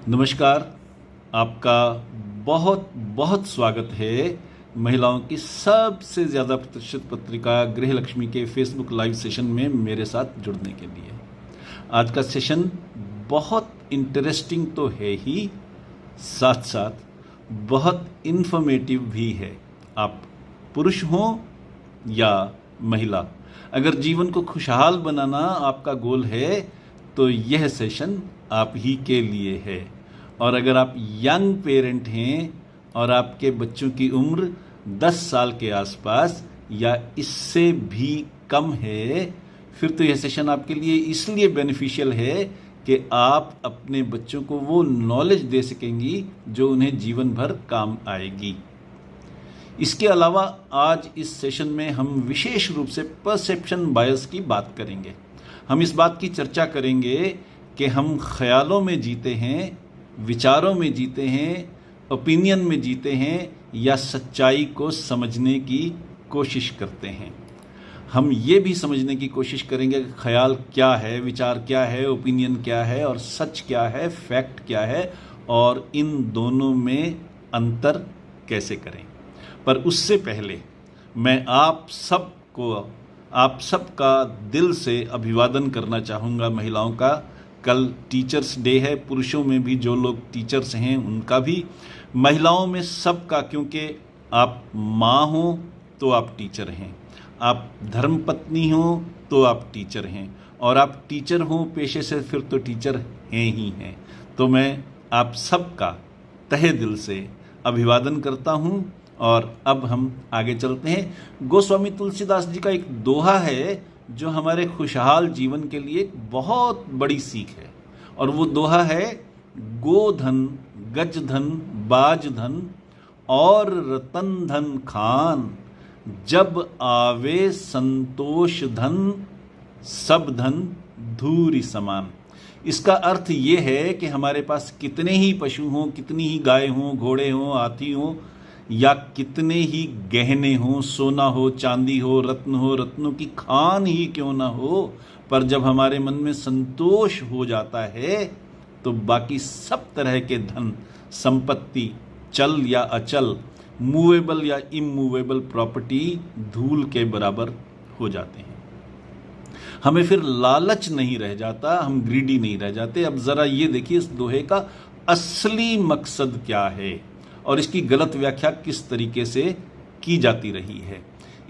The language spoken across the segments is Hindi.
नमस्कार। आपका बहुत बहुत स्वागत है महिलाओं की सबसे ज़्यादा प्रतिष्ठित पत्रिका गृहलक्ष्मी के फेसबुक लाइव सेशन में मेरे साथ जुड़ने के लिए। आज का सेशन बहुत इंटरेस्टिंग तो है ही, साथ साथ बहुत इन्फॉर्मेटिव भी है। आप पुरुष हों या महिला, अगर जीवन को खुशहाल बनाना आपका गोल है तो यह सेशन आप ही के लिए है। और अगर आप यंग पेरेंट हैं और आपके बच्चों की उम्र 10 साल के आसपास या इससे भी कम है, फिर तो यह सेशन आपके लिए इसलिए बेनिफिशियल है कि आप अपने बच्चों को वो नॉलेज दे सकेंगी जो उन्हें जीवन भर काम आएगी। इसके अलावा आज इस सेशन में हम विशेष रूप से परसेप्शन बायस की बात करेंगे। हम इस बात की चर्चा करेंगे कि हम ख्यालों में जीते हैं, विचारों में जीते हैं, ओपिनियन में जीते हैं या सच्चाई को समझने की कोशिश करते हैं। हम ये भी समझने की कोशिश करेंगे कि ख्याल क्या है, विचार क्या है, ओपिनियन क्या है और सच क्या है, फैक्ट क्या है और इन दोनों में अंतर कैसे करें। पर उससे पहले मैं आप सबका दिल से अभिवादन करना चाहूँगा। महिलाओं का कल टीचर्स डे है, पुरुषों में भी जो लोग टीचर्स हैं उनका भी, महिलाओं में सबका, क्योंकि आप माँ हो तो आप टीचर हैं, आप धर्मपत्नी हो तो आप टीचर हैं और आप टीचर हो पेशे से फिर तो टीचर हैं ही हैं। तो मैं आप सबका तहे दिल से अभिवादन करता हूँ। और अब हम आगे चलते हैं। गोस्वामी तुलसीदास जी का एक दोहा है जो हमारे खुशहाल जीवन के लिए एक बहुत बड़ी सीख है, और वो दोहा है, गोधन गजधन बाजधन और रतन धन खान, जब आवे संतोष धन सब धन धूरी समान। इसका अर्थ ये है कि हमारे पास कितने ही पशु हों, कितनी ही गाय हों, घोड़े हों, हाथी हों या कितने ही गहने हों, सोना हो, चांदी हो, रत्नों की खान ही क्यों ना हो, पर जब हमारे मन में संतोष हो जाता है तो बाकी सब तरह के धन संपत्ति, चल या अचल, मूवेबल या इमूवेबल प्रॉपर्टी धूल के बराबर हो जाते हैं। हमें फिर लालच नहीं रह जाता, हम ग्रीडी नहीं रह जाते। अब जरा ये देखिए इस दोहे का असली मकसद क्या है और इसकी गलत व्याख्या किस तरीके से की जाती रही है।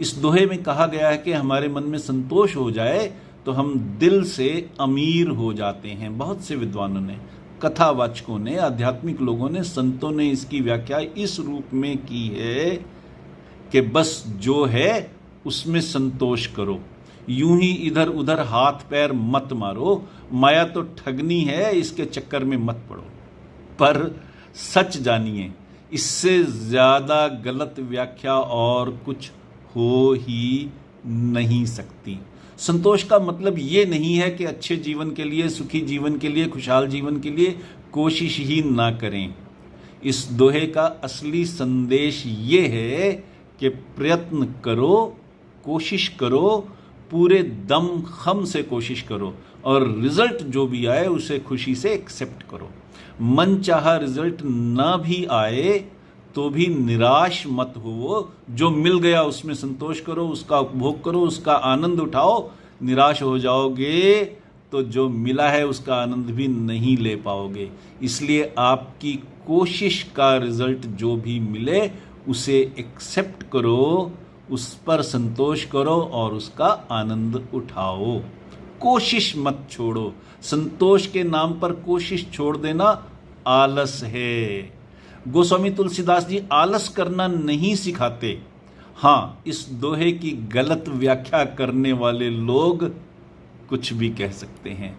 इस दोहे में कहा गया है कि हमारे मन में संतोष हो जाए तो हम दिल से अमीर हो जाते हैं। बहुत से विद्वानों ने, कथावाचकों ने, आध्यात्मिक लोगों ने, संतों ने इसकी व्याख्या इस रूप में की है कि बस जो है उसमें संतोष करो, यूं ही इधर उधर हाथ पैर मत मारो, माया तो ठगनी है, इसके चक्कर में मत पड़ो। पर सच जानिए, इससे ज़्यादा गलत व्याख्या और कुछ हो ही नहीं सकती। संतोष का मतलब ये नहीं है कि अच्छे जीवन के लिए, सुखी जीवन के लिए, खुशहाल जीवन के लिए कोशिश ही ना करें। इस दोहे का असली संदेश ये है कि प्रयत्न करो, कोशिश करो, पूरे दम खम से कोशिश करो और रिजल्ट जो भी आए उसे खुशी से एक्सेप्ट करो। मन चाहा रिजल्ट ना भी आए तो भी निराश मत हो। जो मिल गया उसमें संतोष करो, उसका उपभोग करो, उसका आनंद उठाओ। निराश हो जाओगे तो जो मिला है उसका आनंद भी नहीं ले पाओगे। इसलिए आपकी कोशिश का रिजल्ट जो भी मिले उसे एक्सेप्ट करो, उस पर संतोष करो और उसका आनंद उठाओ। कोशिश मत छोड़ो। संतोष के नाम पर कोशिश छोड़ देना आलस है। गोस्वामी तुलसीदास जी आलस करना नहीं सिखाते। हाँ, इस दोहे की गलत व्याख्या करने वाले लोग कुछ भी कह सकते हैं,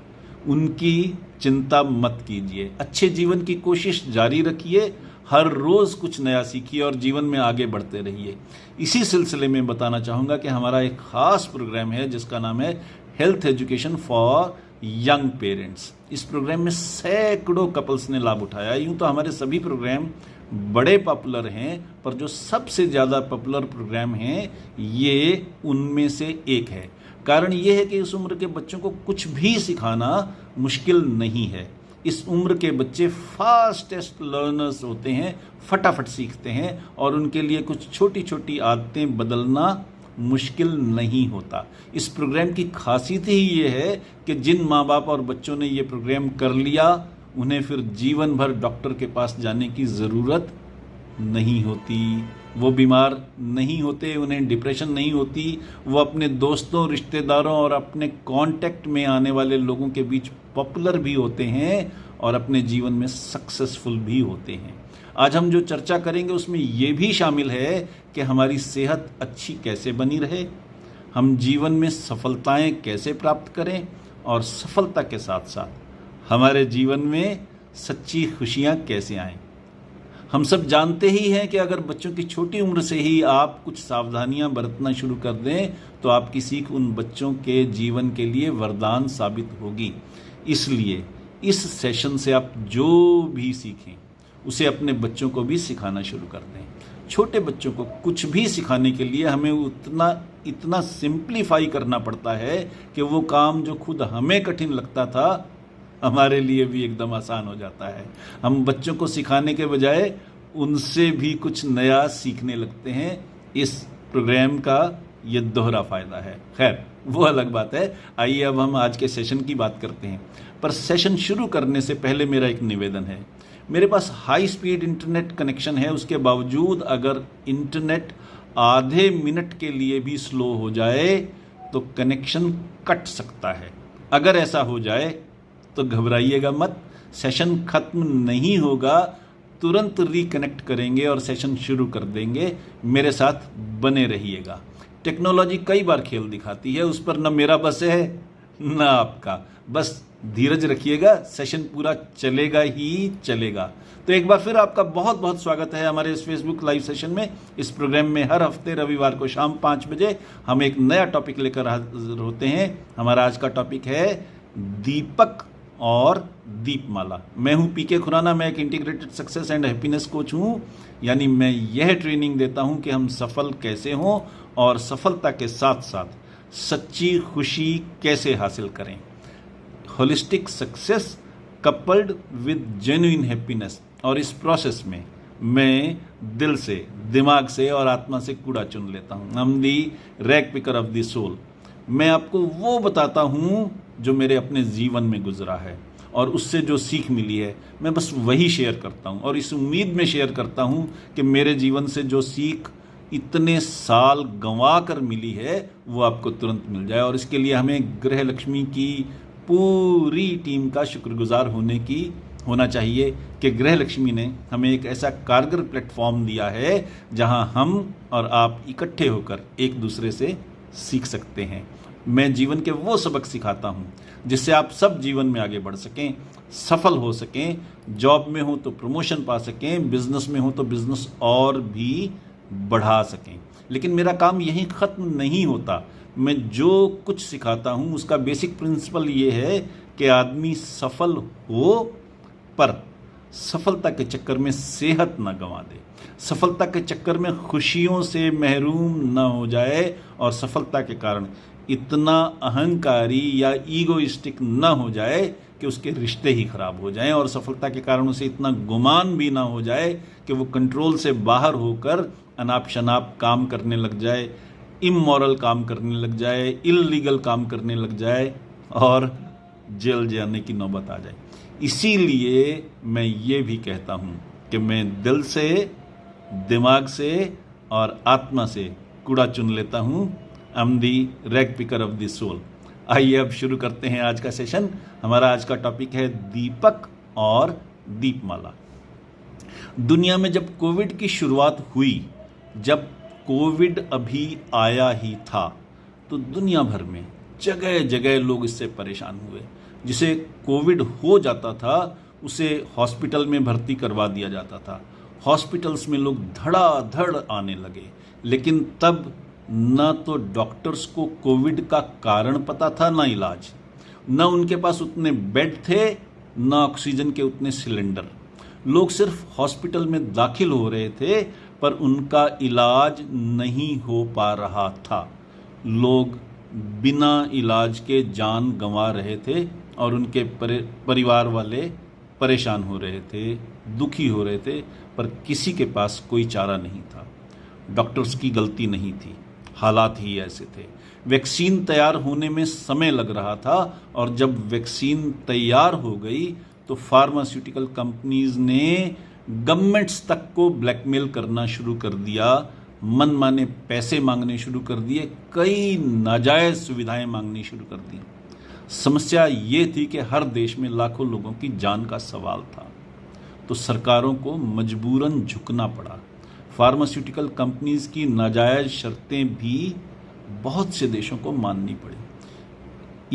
उनकी चिंता मत कीजिए। अच्छे जीवन की कोशिश जारी रखिए, हर रोज कुछ नया सीखिए और जीवन में आगे बढ़ते रहिए। इसी सिलसिले में बताना चाहूँगा कि हमारा एक खास प्रोग्राम है जिसका नाम है health education for young parents. इस प्रोग्राम में सैकड़ों कपल्स ने लाभ उठाया। यूं तो हमारे सभी प्रोग्राम बड़े पॉपुलर हैं, पर जो सबसे ज़्यादा पॉपुलर प्रोग्राम हैं ये उनमें से एक है। कारण ये है कि इस उम्र के बच्चों को कुछ भी सिखाना मुश्किल नहीं है। इस उम्र के बच्चे फास्टेस्ट लर्नर्स होते हैं, फटाफट सीखते हैं और उनके लिए कुछ छोटी छोटी आदतें बदलना मुश्किल नहीं होता। इस प्रोग्राम की खासियत ही ये है कि जिन माँ बाप और बच्चों ने ये प्रोग्राम कर लिया उन्हें फिर जीवन भर डॉक्टर के पास जाने की ज़रूरत नहीं होती, वो बीमार नहीं होते, उन्हें डिप्रेशन नहीं होती, वो अपने दोस्तों, रिश्तेदारों और अपने कांटेक्ट में आने वाले लोगों के बीच पॉपुलर भी होते हैं और अपने जीवन में सक्सेसफुल भी होते हैं। आज हम जो चर्चा करेंगे उसमें ये भी शामिल है कि हमारी सेहत अच्छी कैसे बनी रहे, हम जीवन में सफलताएं कैसे प्राप्त करें और सफलता के साथ साथ हमारे जीवन में सच्ची खुशियां कैसे आएं। हम सब जानते ही हैं कि अगर बच्चों की छोटी उम्र से ही आप कुछ सावधानियां बरतना शुरू कर दें तो आपकी सीख उन बच्चों के जीवन के लिए वरदान साबित होगी। इसलिए इस सेशन से आप जो भी सीखें उसे अपने बच्चों को भी सिखाना शुरू कर दें। छोटे बच्चों को कुछ भी सिखाने के लिए हमें इतना सिंप्लीफाई करना पड़ता है कि वो काम जो खुद हमें कठिन लगता था हमारे लिए भी एकदम आसान हो जाता है। हम बच्चों को सिखाने के बजाय उनसे भी कुछ नया सीखने लगते हैं। इस प्रोग्राम का ये दोहरा फायदा है। खैर वो अलग बात है। आइए अब हम आज के सेशन की बात करते हैं। पर सेशन शुरू करने से पहले मेरा एक निवेदन है। मेरे पास हाई स्पीड इंटरनेट कनेक्शन है, उसके बावजूद अगर इंटरनेट आधे मिनट के लिए भी स्लो हो जाए तो कनेक्शन कट सकता है। अगर ऐसा हो जाए तो घबराइएगा मत, सेशन खत्म नहीं होगा, तुरंत रिकनेक्ट करेंगे और सेशन शुरू कर देंगे। मेरे साथ बने रहिएगा। टेक्नोलॉजी कई बार खेल दिखाती है, उस पर न मेरा बस है न आपका। बस धीरज रखिएगा, सेशन पूरा चलेगा ही चलेगा। तो एक बार फिर आपका बहुत बहुत स्वागत है हमारे इस फेसबुक लाइव सेशन में। इस प्रोग्राम में हर हफ्ते रविवार को शाम 5 बजे हम एक नया टॉपिक लेकर हाजिर होते हैं। हमारा आज का टॉपिक है दीपक और दीपमाला। मैं हूं पीके खुराना, मैं एक integrated success and happiness coach हूं। यानी मैं यह ट्रेनिंग देता हूं कि हम सफल कैसे हों और सफलता के साथ साथ सच्ची खुशी कैसे हासिल करें। Holistic success coupled with genuine happiness. और इस प्रोसेस में मैं दिल से, दिमाग से और आत्मा से कूड़ा चुन लेता हूँ। I am the rag picker of the soul. मैं आपको वो बताता हूँ जो मेरे अपने जीवन में गुजरा है और उससे जो सीख मिली है, मैं बस वही शेयर करता हूँ और इस उम्मीद में शेयर करता हूँ कि मेरे जीवन से जो सीख इतने साल गंवा कर मिली है वो आपको तुरंत मिल जाए। और इसके लिए हमें गृह लक्ष्मी की पूरी टीम का शुक्रगुजार होना चाहिए कि गृह लक्ष्मी ने हमें एक ऐसा कारगर प्लेटफॉर्म दिया है जहां हम और आप इकट्ठे होकर एक दूसरे से सीख सकते हैं। मैं जीवन के वो सबक सिखाता हूं जिससे आप सब जीवन में आगे बढ़ सकें, सफल हो सकें, जॉब में हो तो प्रमोशन पा सकें, बिजनेस में हो तो बिजनेस और भी बढ़ा सकें। लेकिन मेरा काम यहीं ख़त्म नहीं होता। मैं जो कुछ सिखाता हूं उसका बेसिक प्रिंसिपल ये है कि आदमी सफल हो पर सफलता के चक्कर में सेहत न गंवा दे, सफलता के चक्कर में खुशियों से महरूम न हो जाए और सफलता के कारण इतना अहंकारी या ईगोइस्टिक न हो जाए कि उसके रिश्ते ही खराब हो जाएं और सफलता के कारण उसे इतना गुमान भी ना हो जाए कि वो कंट्रोल से बाहर होकर अनाप शनाप काम करने लग जाए, इमोरल काम करने लग जाए, इल्लीगल काम करने लग जाए और जेल जाने की नौबत आ जाए। इसीलिए मैं ये भी कहता हूँ कि मैं दिल से, दिमाग से और आत्मा से कूड़ा चुन लेता हूँ। I am the rag picker of the soul. आइए अब शुरू करते हैं आज का सेशन। हमारा आज का टॉपिक है दीपक और दीपमाला। दुनिया में जब कोविड की शुरुआत हुई, जब कोविड अभी आया ही था, तो दुनिया भर में जगह जगह लोग इससे परेशान हुए। जिसे कोविड हो जाता था उसे हॉस्पिटल में भर्ती करवा दिया जाता था। हॉस्पिटल्स में लोग धड़ाधड़ आने लगे, लेकिन तब न तो डॉक्टर्स को कोविड का कारण पता था, न इलाज, न उनके पास उतने बेड थे, न ऑक्सीजन के उतने सिलेंडर। लोग सिर्फ हॉस्पिटल में दाखिल हो रहे थे पर उनका इलाज नहीं हो पा रहा था। लोग बिना इलाज के जान गंवा रहे थे और उनके परिवार वाले परेशान हो रहे थे, दुखी हो रहे थे, पर किसी के पास कोई चारा नहीं था। डॉक्टर्स की गलती नहीं थी, हालात ही ऐसे थे। वैक्सीन तैयार होने में समय लग रहा था और जब वैक्सीन तैयार हो गई तो फार्मास्यूटिकल कंपनीज ने गवर्नमेंट्स तक को ब्लैकमेल करना शुरू कर दिया, मनमाने पैसे मांगने शुरू कर दिए, कई नाजायज सुविधाएं मांगनी शुरू कर दी। समस्या ये थी कि हर देश में लाखों लोगों की जान का सवाल था, तो सरकारों को मजबूरन झुकना पड़ा। फार्मास्यूटिकल कंपनीज की नाजायज शर्तें भी बहुत से देशों को माननी पड़ी,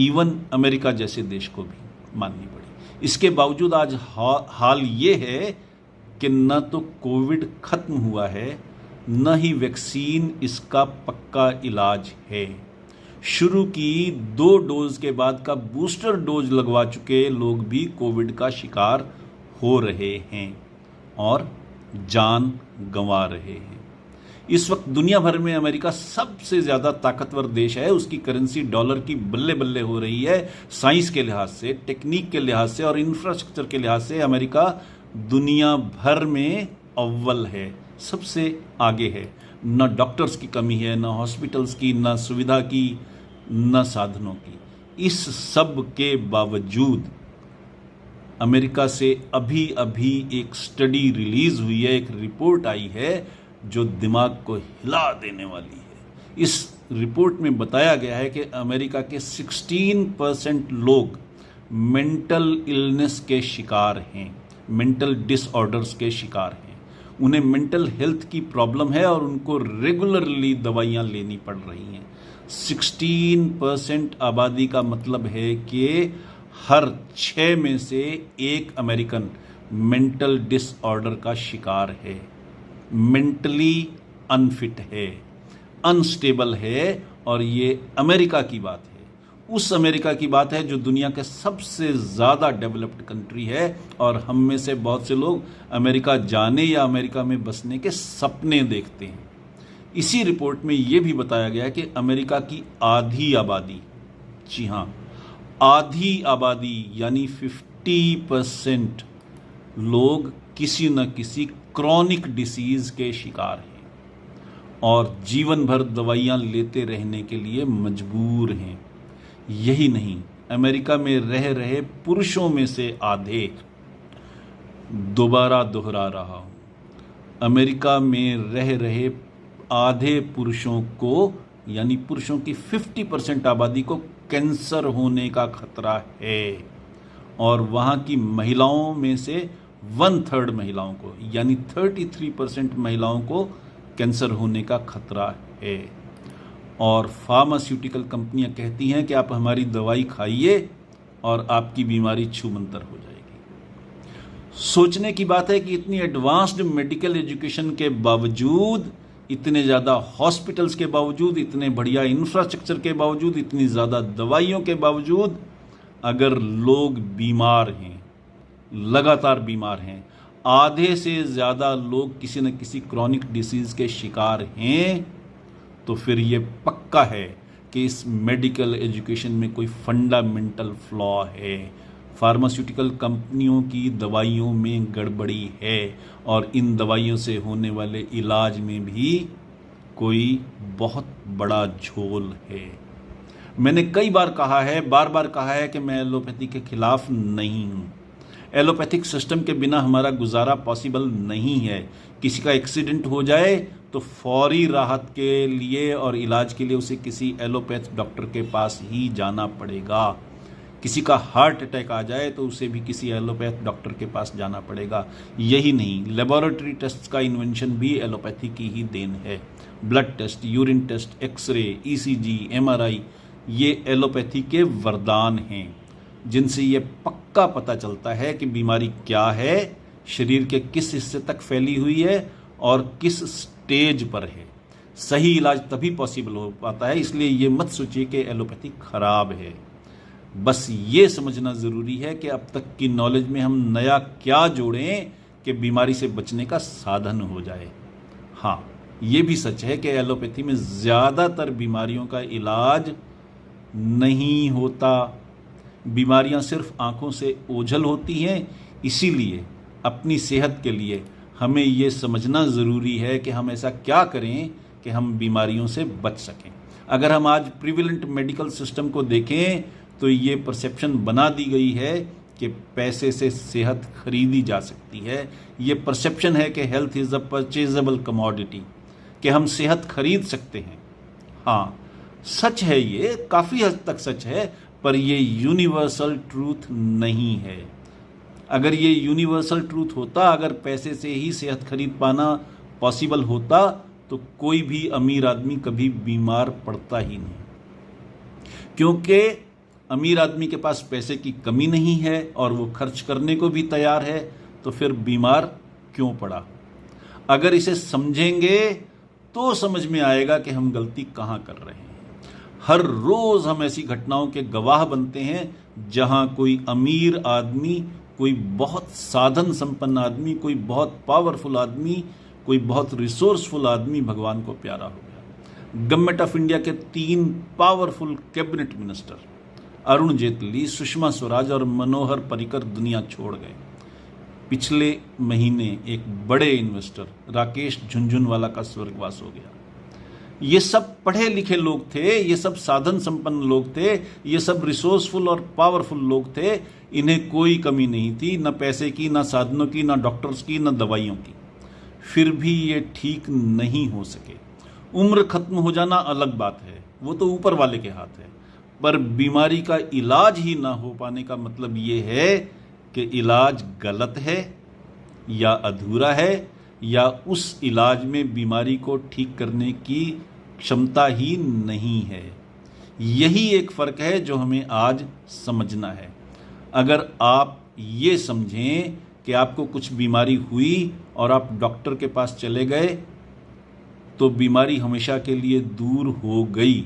इवन अमेरिका जैसे देश को भी माननी पड़ी। इसके बावजूद आज हाल ये है कि न तो कोविड खत्म हुआ है, न ही वैक्सीन इसका पक्का इलाज है। शुरू की 2 डोज के बाद का बूस्टर डोज लगवा चुके लोग भी कोविड का शिकार हो रहे हैं और जान गंवा रहे हैं। इस वक्त दुनिया भर में अमेरिका सबसे ज्यादा ताकतवर देश है, उसकी करेंसी डॉलर की बल्ले बल्ले हो रही है। साइंस के लिहाज से, टेक्निक के लिहाज से और इंफ्रास्ट्रक्चर के लिहाज से अमेरिका दुनिया भर में अव्वल है, सबसे आगे है। न डॉक्टर्स की कमी है, न हॉस्पिटल्स की, न सुविधा की, न साधनों की। इस सब के बावजूद अमेरिका से अभी अभी एक स्टडी रिलीज हुई है, एक रिपोर्ट आई है जो दिमाग को हिला देने वाली है। इस रिपोर्ट में बताया गया है कि अमेरिका के 16% लोग मेंटल इलनेस के शिकार हैं, मेंटल डिसऑर्डर्स के शिकार हैं। उन्हें मेंटल हेल्थ की प्रॉब्लम है और उनको रेगुलरली दवाइयां लेनी पड़ रही हैं। 16% आबादी का मतलब है कि हर 6 में से 1 अमेरिकन मेंटल डिसऑर्डर का शिकार है, मेंटली अनफिट है, अनस्टेबल है। और ये अमेरिका की बात है, उस अमेरिका की बात है जो दुनिया के सबसे ज़्यादा डेवलप्ड कंट्री है। और हम में से बहुत से लोग अमेरिका जाने या अमेरिका में बसने के सपने देखते हैं। इसी रिपोर्ट में ये भी बताया गया है कि अमेरिका की आधी आबादी, जी हाँ, आधी आबादी यानी 50% लोग किसी न किसी क्रॉनिक डिसीज के शिकार हैं और जीवन भर दवाइयां लेते रहने के लिए मजबूर हैं। यही नहीं, अमेरिका में रह रहे पुरुषों में से आधे, दोबारा दोहरा रहा हूं, अमेरिका में रह रहे आधे पुरुषों को, यानी पुरुषों की 50% आबादी को कैंसर होने का खतरा है। और वहां की महिलाओं में से 1/3 महिलाओं को, यानी 33% महिलाओं को कैंसर होने का खतरा है। और फार्मास्यूटिकल कंपनियां कहती हैं कि आप हमारी दवाई खाइए और आपकी बीमारी छूमंतर हो जाएगी। सोचने की बात है कि इतनी एडवांस्ड मेडिकल एजुकेशन के बावजूद, इतने ज़्यादा हॉस्पिटल्स के बावजूद, इतने बढ़िया इंफ्रास्ट्रक्चर के बावजूद, इतनी ज़्यादा दवाइयों के बावजूद, अगर लोग बीमार हैं, लगातार बीमार हैं, आधे से ज़्यादा लोग किसी न किसी क्रॉनिक डिसीज़ के शिकार हैं, तो फिर ये पक्का है कि इस मेडिकल एजुकेशन में कोई फंडामेंटल फ्लॉ है। फार्मास्यूटिकल कंपनियों की दवाइयों में गड़बड़ी है और इन दवाइयों से होने वाले इलाज में भी कोई बहुत बड़ा झोल है। मैंने कई बार कहा है, बार बार कहा है कि मैं एलोपैथी के खिलाफ नहीं हूँ। एलोपैथिक सिस्टम के बिना हमारा गुजारा पॉसिबल नहीं है। किसी का एक्सीडेंट हो जाए तो फौरी राहत के लिए और इलाज के लिए उसे किसी एलोपैथ डॉक्टर के पास ही जाना पड़ेगा। किसी का हार्ट अटैक आ जाए तो उसे भी किसी एलोपैथ डॉक्टर के पास जाना पड़ेगा। यही नहीं, लेबोरेटरी टेस्ट का इन्वेंशन भी एलोपैथी की ही देन है। Blood test, urine test, X ray, ECG, MRI, ये एलोपैथी के वरदान हैं जिनसे ये पक्का पता चलता है कि बीमारी क्या है, शरीर के किस हिस्से तक फैली हुई है और किस स्टेज पर है। सही इलाज तभी पॉसिबल हो पाता है। इसलिए ये मत सोचिए कि एलोपैथी खराब है। बस ये समझना ज़रूरी है कि अब तक की नॉलेज में हम नया क्या जोड़ें कि बीमारी से बचने का साधन हो जाए। हाँ, ये भी सच है कि एलोपैथी में ज़्यादातर बीमारियों का इलाज नहीं होता। बीमारियां सिर्फ आंखों से ओझल होती हैं इसीलिए अपनी सेहत के लिए हमें ये समझना ज़रूरी है कि हम ऐसा क्या करें कि हम बीमारियों से बच सकें। अगर हम आज प्रिविलेंट मेडिकल सिस्टम को देखें तो ये परसेप्शन बना दी गई है कि पैसे से सेहत खरीदी जा सकती है। ये परसेप्शन है कि health is a purchasable commodity, कि हम सेहत खरीद सकते हैं। हाँ, सच है, ये काफ़ी हद तक सच है, पर ये यूनिवर्सल ट्रूथ नहीं है। अगर ये यूनिवर्सल ट्रूथ होता, अगर पैसे से ही सेहत खरीद पाना पॉसिबल होता, तो कोई भी अमीर आदमी कभी बीमार पड़ता ही नहीं, क्योंकि अमीर आदमी के पास पैसे की कमी नहीं है और वो खर्च करने को भी तैयार है, तो फिर बीमार क्यों पड़ा। अगर इसे समझेंगे तो समझ में आएगा कि हम गलती कहाँ कर रहे हैं। हर रोज हम ऐसी घटनाओं के गवाह बनते हैं जहां कोई अमीर आदमी, कोई बहुत साधन संपन्न आदमी, कोई बहुत पावरफुल आदमी, कोई बहुत रिसोर्सफुल आदमी भगवान को प्यारा हो गया। गवर्नमेंट ऑफ इंडिया के 3 powerful cabinet minister Arun Jaitley, Sushma Swaraj और मनोहर पर्रिकर दुनिया छोड़ गए। पिछले महीने एक बड़े इन्वेस्टर राकेश झुनझुनवाला का स्वर्गवास हो गया। ये सब पढ़े लिखे लोग थे, ये सब साधन संपन्न लोग थे, ये सब रिसोर्सफुल और पावरफुल लोग थे। इन्हें कोई कमी नहीं थी, न पैसे की, न साधनों की, न डॉक्टर्स की, न दवाइयों की। फिर भी ये ठीक नहीं हो सके। उम्र खत्म हो जाना अलग बात है, वो तो ऊपर वाले के हाथ है, पर बीमारी का इलाज ही ना हो पाने का मतलब ये है कि इलाज गलत है या अधूरा है, या उस इलाज में बीमारी को ठीक करने की क्षमता ही नहीं है। यही एक फ़र्क है जो हमें आज समझना है। अगर आप ये समझें कि आपको कुछ बीमारी हुई और आप डॉक्टर के पास चले गए तो बीमारी हमेशा के लिए दूर हो गई,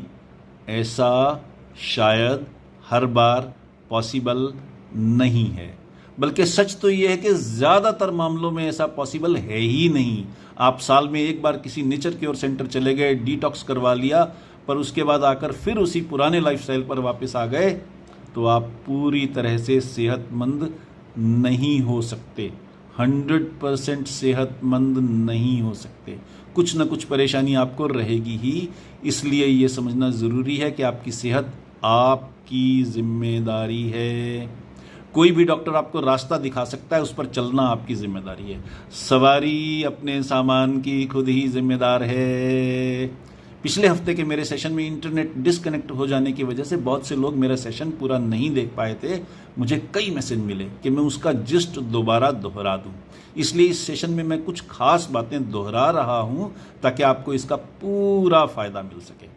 ऐसा शायद हर बार पॉसिबल नहीं है। बल्कि सच तो ये है कि ज़्यादातर मामलों में ऐसा पॉसिबल है ही नहीं। आप साल में एक बार किसी नेचर क्योर सेंटर चले गए, डिटॉक्स करवा लिया, पर उसके बाद आकर फिर उसी पुराने लाइफस्टाइल पर वापस आ गए, तो आप पूरी तरह से सेहतमंद नहीं हो सकते। 100% सेहतमंद नहीं हो सकते। कुछ न कुछ परेशानी आपको रहेगी ही। इसलिए ये समझना ज़रूरी है कि आपकी सेहत आपकी जिम्मेदारी है। कोई भी डॉक्टर आपको रास्ता दिखा सकता है, उस पर चलना आपकी जिम्मेदारी है। सवारी अपने सामान की खुद ही जिम्मेदार है। पिछले हफ्ते के मेरे सेशन में इंटरनेट डिस्कनेक्ट हो जाने की वजह से बहुत से लोग मेरा सेशन पूरा नहीं देख पाए थे। मुझे कई मैसेज मिले कि मैं उसका जिस्ट दोबारा दोहरा दूं। इसलिए इस सेशन में मैं कुछ खास बातें दोहरा रहा हूं ताकि आपको इसका पूरा फायदा मिल सके।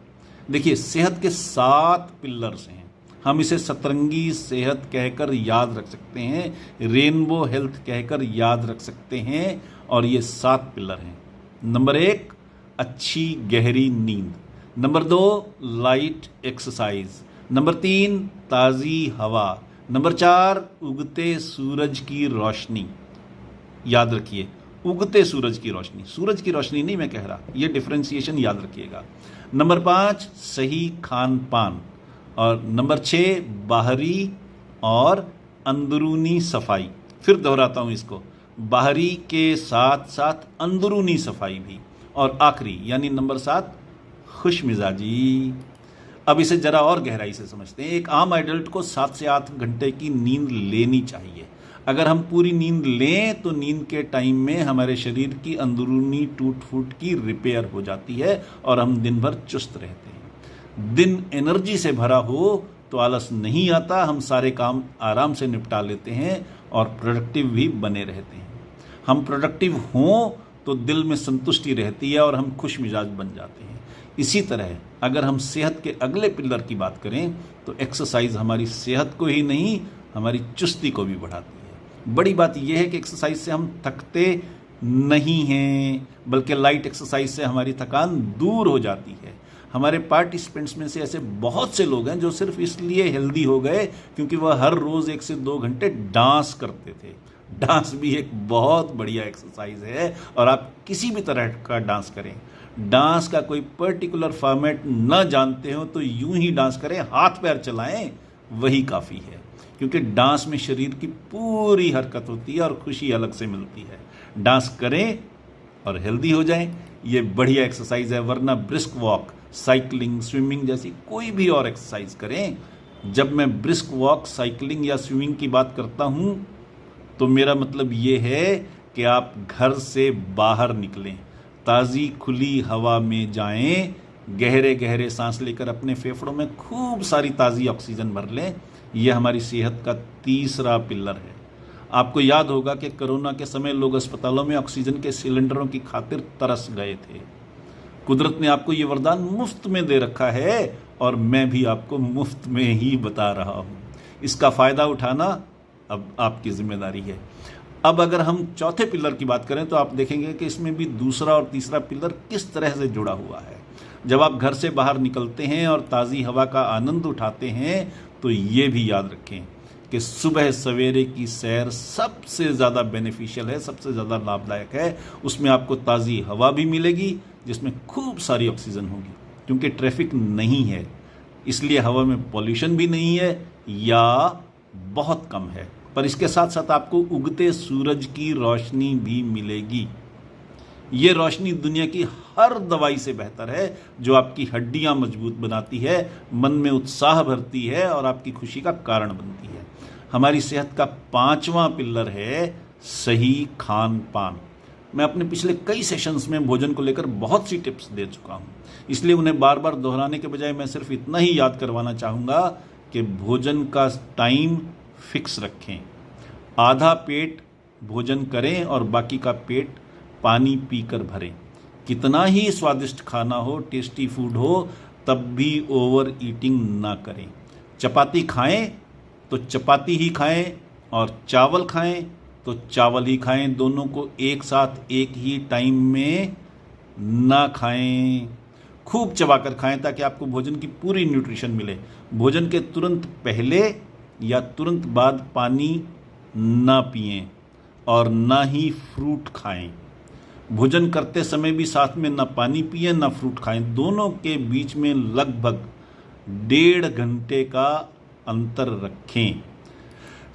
देखिए, सेहत के 7 पिलर्स हैं। हम इसे सतरंगी सेहत कहकर याद रख सकते हैं, रेनबो हेल्थ कहकर याद रख सकते हैं, और ये 7 पिलर हैं। नंबर 1, अच्छी गहरी नींद। Number 2, light exercise. नंबर 3, ताज़ी हवा। नंबर 4, उगते सूरज की रोशनी। याद रखिए, उगते सूरज की रोशनी, सूरज की रोशनी नहीं मैं कह रहा, ये डिफरेंशिएशन याद रखिएगा। नंबर 5, सही खान पान। और नंबर 6, बाहरी और अंदरूनी सफाई। फिर दोहराता हूं इसको, बाहरी के साथ साथ अंदरूनी सफाई भी। और आखिरी यानी नंबर 7, खुश मिजाजी। अब इसे जरा और गहराई से समझते हैं। एक आम एडल्ट को 7 से 8 घंटे की नींद लेनी चाहिए। अगर हम पूरी नींद लें तो नींद के टाइम में हमारे शरीर की अंदरूनी टूट फूट की रिपेयर हो जाती है और हम दिन भर चुस्त रहते हैं। दिन एनर्जी से भरा हो तो आलस नहीं आता, हम सारे काम आराम से निपटा लेते हैं और प्रोडक्टिव भी बने रहते हैं। हम प्रोडक्टिव हों तो दिल में संतुष्टि रहती है और हम खुश मिजाज बन जाते हैं। इसी तरह अगर हम सेहत के अगले पिलर की बात करें तो एक्सरसाइज हमारी सेहत को ही नहीं, हमारी चुस्ती को भी बढ़ाती है। बड़ी बात यह है कि एक्सरसाइज से हम थकते नहीं हैं, बल्कि लाइट एक्सरसाइज से हमारी थकान दूर हो जाती है। हमारे पार्टिसिपेंट्स में से ऐसे बहुत से लोग हैं जो सिर्फ इसलिए हेल्दी हो गए क्योंकि वह हर रोज़ 1 से 2 घंटे डांस करते थे। डांस भी एक बहुत बढ़िया एक्सरसाइज है और आप किसी भी तरह का डांस करें। डांस का कोई पर्टिकुलर फॉर्मेट न जानते हो तो यूं ही डांस करें, हाथ पैर चलाएं, वही काफ़ी है। क्योंकि डांस में शरीर की पूरी हरकत होती है और खुशी अलग से मिलती है। डांस करें और हेल्दी हो जाएं, ये बढ़िया एक्सरसाइज है। वरना ब्रिस्क वॉक, साइकिलिंग, स्विमिंग जैसी कोई भी और एक्सरसाइज करें। जब मैं ब्रिस्क वॉक, साइकिलिंग या स्विमिंग की बात करता हूं तो मेरा मतलब ये है कि आप घर से बाहर निकलें, ताज़ी खुली हवा में जाएं, गहरे गहरे सांस लेकर अपने फेफड़ों में खूब सारी ताज़ी ऑक्सीजन भर लें। यह हमारी सेहत का तीसरा पिलर है। आपको याद होगा कि कोरोना के समय लोग अस्पतालों में ऑक्सीजन के सिलेंडरों की खातिर तरस गए थे। कुदरत ने आपको ये वरदान मुफ्त में दे रखा है और मैं भी आपको मुफ्त में ही बता रहा हूँ। इसका फ़ायदा उठाना अब आपकी जिम्मेदारी है। अब अगर हम चौथे पिलर की बात करें तो आप देखेंगे कि इसमें भी दूसरा और तीसरा पिलर किस तरह से जुड़ा हुआ है। जब आप घर से बाहर निकलते हैं और ताज़ी हवा का आनंद उठाते हैं तो ये भी याद रखें कि सुबह सवेरे की सैर सबसे ज़्यादा बेनिफिशियल है, सबसे ज़्यादा लाभदायक है। उसमें आपको ताज़ी हवा भी मिलेगी जिसमें खूब सारी ऑक्सीजन होगी, क्योंकि ट्रैफिक नहीं है, इसलिए हवा में पॉल्यूशन भी नहीं है या बहुत कम है। पर इसके साथ साथ आपको उगते सूरज की रोशनी भी मिलेगी। ये रोशनी दुनिया की हर दवाई से बेहतर है, जो आपकी हड्डियां मजबूत बनाती है, मन में उत्साह भरती है और आपकी खुशी का कारण बनती है। हमारी सेहत का पांचवा पिलर है सही खान पान। मैं अपने पिछले कई सेशंस में भोजन को लेकर बहुत सी टिप्स दे चुका हूं, इसलिए उन्हें बार बार दोहराने के बजाय मैं सिर्फ इतना ही याद करवाना चाहूँगा कि भोजन का टाइम फिक्स रखें। आधा पेट भोजन करें और बाकी का पेट पानी पीकर भरें। कितना ही स्वादिष्ट खाना हो, टेस्टी फूड हो, तब भी ओवर ईटिंग ना करें। चपाती खाएं तो चपाती ही खाएं और चावल खाएं तो चावल ही खाएं। दोनों को एक साथ एक ही टाइम में ना खाएं। खूब चबाकर खाएं ताकि आपको भोजन की पूरी न्यूट्रिशन मिले। भोजन के तुरंत पहले या तुरंत बाद पानी ना पिएं और ना ही फ्रूट खाएं। भोजन करते समय भी साथ में ना पानी पिएं ना फ्रूट खाएं। दोनों के बीच में लगभग 1.5 घंटे का अंतर रखें।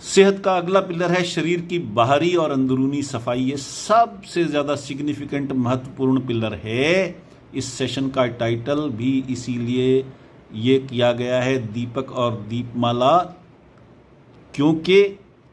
सेहत का अगला पिलर है शरीर की बाहरी और अंदरूनी सफाई। ये सबसे ज़्यादा सिग्निफिकेंट महत्वपूर्ण पिलर है। इस सेशन का टाइटल भी इसीलिए ये किया गया है दीपक और दीपमाला, क्योंकि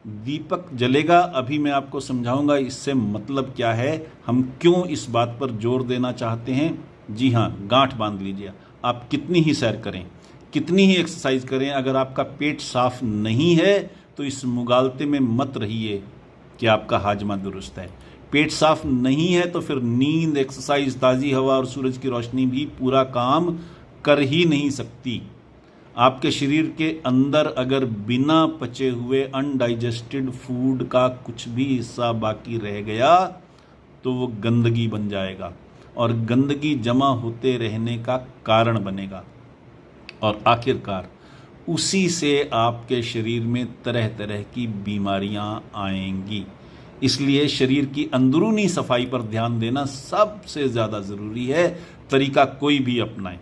दीपक जलेगा। अभी मैं आपको समझाऊंगा इससे मतलब क्या है, हम क्यों इस बात पर जोर देना चाहते हैं। जी हाँ, गांठ बांध लीजिए। आप कितनी ही सैर करें, कितनी ही एक्सरसाइज करें, अगर आपका पेट साफ नहीं है तो इस मुगालते में मत रहिए कि आपका हाजमा दुरुस्त है। पेट साफ नहीं है तो फिर नींद, एक्सरसाइज, ताज़ी हवा और सूरज की रोशनी भी पूरा काम कर ही नहीं सकती। आपके शरीर के अंदर अगर बिना पचे हुए अनडाइजेस्टेड फूड का कुछ भी हिस्सा बाकी रह गया तो वो गंदगी बन जाएगा और गंदगी जमा होते रहने का कारण बनेगा और आखिरकार उसी से आपके शरीर में तरह तरह की बीमारियां आएंगी। इसलिए शरीर की अंदरूनी सफाई पर ध्यान देना सबसे ज़्यादा ज़रूरी है। तरीका कोई भी अपनाएं,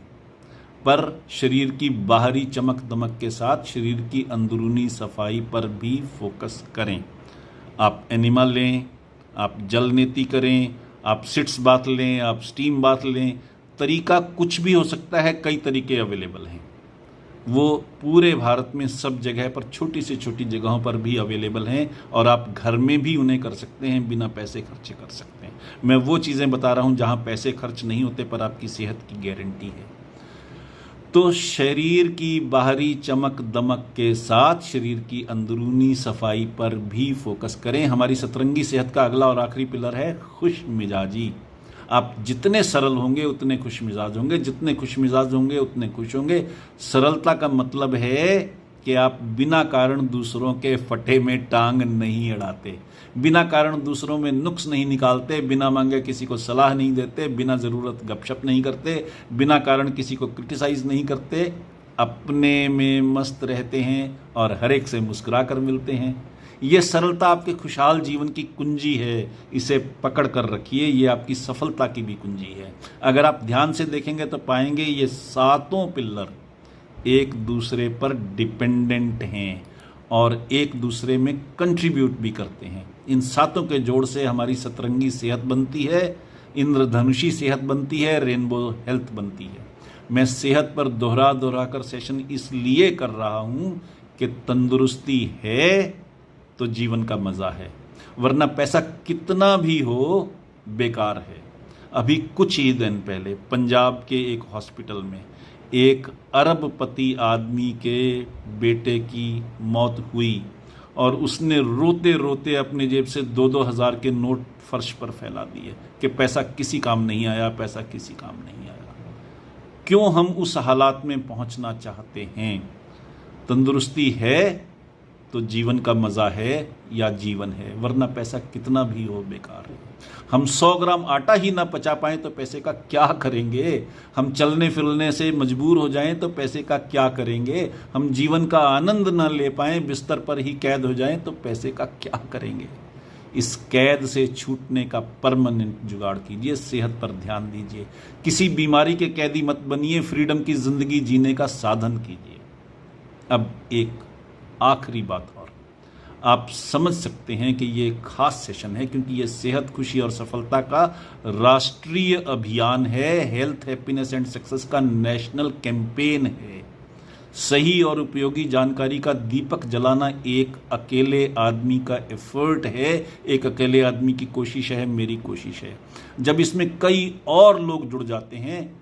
पर शरीर की बाहरी चमक दमक के साथ शरीर की अंदरूनी सफाई पर भी फोकस करें। आप एनिमा लें, आप जल नेती करें, आप सिट्स बाथ लें, आप स्टीम बाथ लें, तरीका कुछ भी हो सकता है। कई तरीके अवेलेबल हैं, वो पूरे भारत में सब जगह पर छोटी से छोटी जगहों पर भी अवेलेबल हैं और आप घर में भी उन्हें कर सकते हैं, बिना पैसे खर्चे कर सकते हैं। मैं वो चीज़ें बता रहा हूँ जहाँ पैसे खर्च नहीं होते पर आपकी सेहत की गारंटी है। तो शरीर की बाहरी चमक दमक के साथ शरीर की अंदरूनी सफाई पर भी फोकस करें। हमारी सतरंगी सेहत का अगला और आखिरी पिलर है खुश मिजाजी। आप जितने सरल होंगे उतने खुश मिजाज होंगे, जितने खुश मिजाज होंगे उतने खुश होंगे। सरलता का मतलब है कि आप बिना कारण दूसरों के फटे में टांग नहीं अड़ाते, बिना कारण दूसरों में नुक्स नहीं निकालते, बिना मांगे किसी को सलाह नहीं देते, बिना ज़रूरत गपशप नहीं करते, बिना कारण किसी को क्रिटिसाइज़ नहीं करते, अपने में मस्त रहते हैं और हर एक से मुस्कुरा कर मिलते हैं। ये सरलता आपके खुशहाल जीवन की कुंजी है, इसे पकड़ कर रखिए। ये आपकी सफलता की भी कुंजी है। अगर आप ध्यान से देखेंगे तो पाएंगे ये सातों पिलर एक दूसरे पर डिपेंडेंट हैं और एक दूसरे में कंट्रीब्यूट भी करते हैं। इन सातों के जोड़ से हमारी सतरंगी सेहत बनती है, इंद्रधनुषी सेहत बनती है, रेनबो हेल्थ बनती है। मैं सेहत पर दोहरा कर सेशन इसलिए कर रहा हूं कि तंदुरुस्ती है तो जीवन का मजा है, वरना पैसा कितना भी हो बेकार है। अभी कुछ ही दिन पहले पंजाब के एक हॉस्पिटल में एक अरबपति आदमी के बेटे की मौत हुई और उसने रोते रोते अपने जेब से 2-2 हज़ार के नोट फर्श पर फैला दिए कि पैसा किसी काम नहीं आया, पैसा किसी काम नहीं आया। क्यों हम उस हालात में पहुंचना चाहते हैं? तंदुरुस्ती है तो जीवन का मज़ा है या जीवन है, वरना पैसा कितना भी हो बेकार है। हम 100 ग्राम आटा ही ना पचा पाएं तो पैसे का क्या करेंगे? हम चलने फिरने से मजबूर हो जाएं तो पैसे का क्या करेंगे? हम जीवन का आनंद ना ले पाएं, बिस्तर पर ही कैद हो जाएं तो पैसे का क्या करेंगे? इस कैद से छूटने का परमानेंट जुगाड़ कीजिए, सेहत पर ध्यान दीजिए। किसी बीमारी के कैदी मत बनिए, फ्रीडम की जिंदगी जीने का साधन कीजिए। अब एक आखिरी बात और, आप समझ सकते हैं कि ये खास सेशन है क्योंकि ये सेहत, खुशी और सफलता का राष्ट्रीय अभियान है। हेल्थ, हैप्पीनेस एंड सक्सेस का नेशनल कैंपेन है। सही और उपयोगी जानकारी का दीपक जलाना एक अकेले आदमी का एफर्ट है, एक अकेले आदमी की कोशिश है, मेरी कोशिश है। जब इसमें कई और लोग जुड़ जाते हैं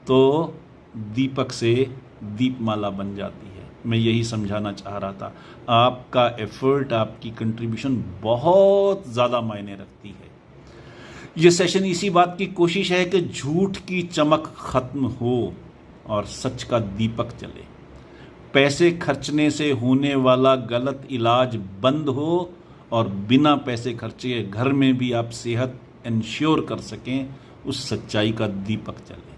तो दीपक से दीपमाला बन जाती है। मैं यही समझाना चाह रहा था। आपका एफर्ट, आपकी कंट्रीब्यूशन बहुत ज़्यादा मायने रखती है। यह सेशन इसी बात की कोशिश है कि झूठ की चमक खत्म हो और सच का दीपक जले। पैसे खर्चने से होने वाला गलत इलाज बंद हो और बिना पैसे खर्चे घर में भी आप सेहत इंश्योर कर सकें, उस सच्चाई का दीपक जले।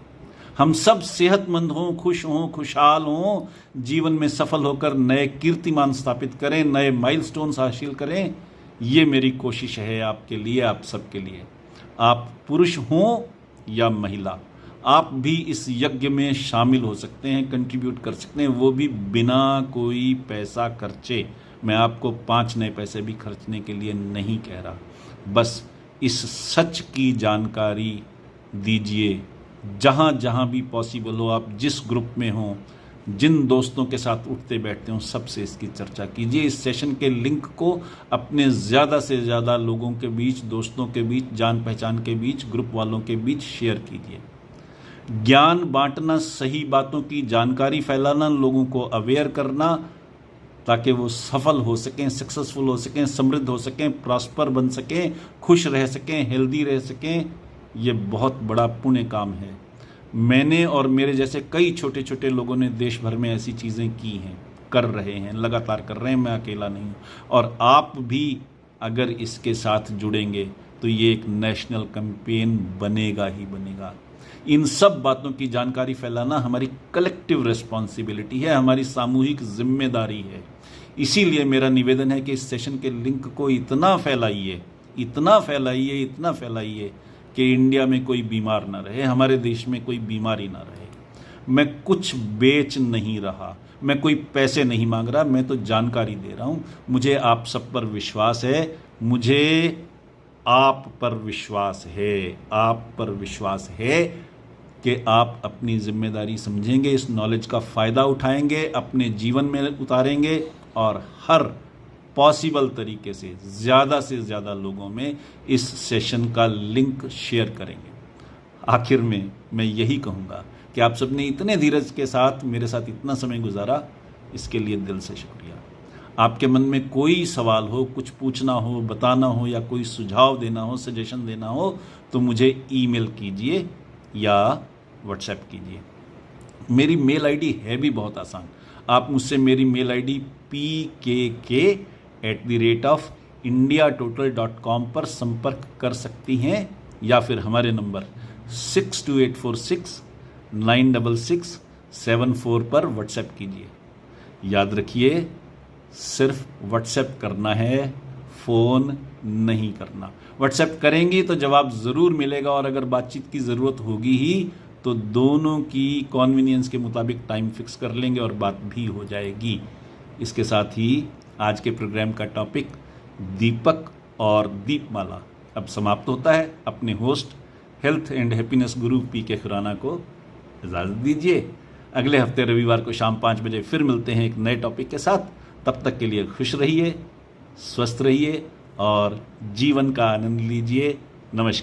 हम सब सेहतमंद हों, खुश हों, खुशहाल हों, जीवन में सफल होकर नए कीर्तिमान स्थापित करें, नए माइलस्टोन्स हासिल करें। ये मेरी कोशिश है आपके लिए, आप सबके लिए। आप पुरुष हों या महिला, आप भी इस यज्ञ में शामिल हो सकते हैं, कंट्रीब्यूट कर सकते हैं, वो भी बिना कोई पैसा खर्चे। मैं आपको 5 नए पैसे भी खर्चने के लिए नहीं कह रहा, बस इस सच की जानकारी दीजिए। जहाँ जहाँ भी पॉसिबल हो, आप जिस ग्रुप में हो, जिन दोस्तों के साथ उठते बैठते हो, सबसे इसकी चर्चा कीजिए। इस सेशन के लिंक को अपने ज़्यादा से ज़्यादा लोगों के बीच, दोस्तों के बीच, जान पहचान के बीच, ग्रुप वालों के बीच शेयर कीजिए। ज्ञान बांटना, सही बातों की जानकारी फैलाना, लोगों को अवेयर करना ताकि वो सफल हो सकें, सक्सेसफुल हो सकें, समृद्ध हो सकें, प्रॉस्पर बन सकें, खुश रह सकें, हेल्दी रह सकें, ये बहुत बड़ा पुण्य काम है। मैंने और मेरे जैसे कई छोटे छोटे लोगों ने देश भर में ऐसी चीज़ें की हैं, कर रहे हैं, लगातार कर रहे हैं। मैं अकेला नहीं हूँ। और आप भी अगर इसके साथ जुड़ेंगे तो ये एक नेशनल कैंपेन बनेगा ही बनेगा। इन सब बातों की जानकारी फैलाना हमारी कलेक्टिव रिस्पॉन्सिबिलिटी है, हमारी सामूहिक जिम्मेदारी है। इसीलिए मेरा निवेदन है कि इस सेशन के लिंक को इतना फैलाइए, इतना फैलाइए, इतना फैलाइए कि इंडिया में कोई बीमार ना रहे, हमारे देश में कोई बीमारी ना रहे। मैं कुछ बेच नहीं रहा, मैं कोई पैसे नहीं मांग रहा, मैं तो जानकारी दे रहा हूँ। मुझे आप सब पर विश्वास है, मुझे आप पर विश्वास है, आप पर विश्वास है कि आप अपनी जिम्मेदारी समझेंगे, इस नॉलेज का फ़ायदा उठाएंगे, अपने जीवन में उतारेंगे और हर पॉसिबल तरीके से ज़्यादा लोगों में इस सेशन का लिंक शेयर करेंगे। आखिर में मैं यही कहूँगा कि आप सबने इतने धीरज के साथ मेरे साथ इतना समय गुजारा, इसके लिए दिल से शुक्रिया। आपके मन में कोई सवाल हो, कुछ पूछना हो, बताना हो या कोई सुझाव देना हो, सजेशन देना हो तो मुझे ईमेल कीजिए या व्हाट्सएप कीजिए। मेरी मेल आईडी है भी बहुत आसान। आप मुझसे मेरी मेल आईडी pkk@indiatotal.com पर संपर्क कर सकती हैं या फिर हमारे नंबर 6284696674 पर व्हाट्सएप कीजिए। याद रखिए, सिर्फ व्हाट्सएप करना है, फ़ोन नहीं करना। व्हाट्सएप करेंगी तो जवाब ज़रूर मिलेगा और अगर बातचीत की ज़रूरत होगी ही तो दोनों की कॉन्वीनियंस के मुताबिक टाइम फिक्स कर लेंगे और बात भी हो जाएगी। इसके साथ ही आज के प्रोग्राम का टॉपिक दीपक और दीपमाला अब समाप्त होता है। अपने host health and happiness Guru PK. Khurana को इजाज़त दीजिए। अगले हफ्ते रविवार को शाम 5 बजे फिर मिलते हैं एक नए टॉपिक के साथ। तब तक के लिए खुश रहिए, स्वस्थ रहिए और जीवन का आनंद लीजिए। नमस्कार।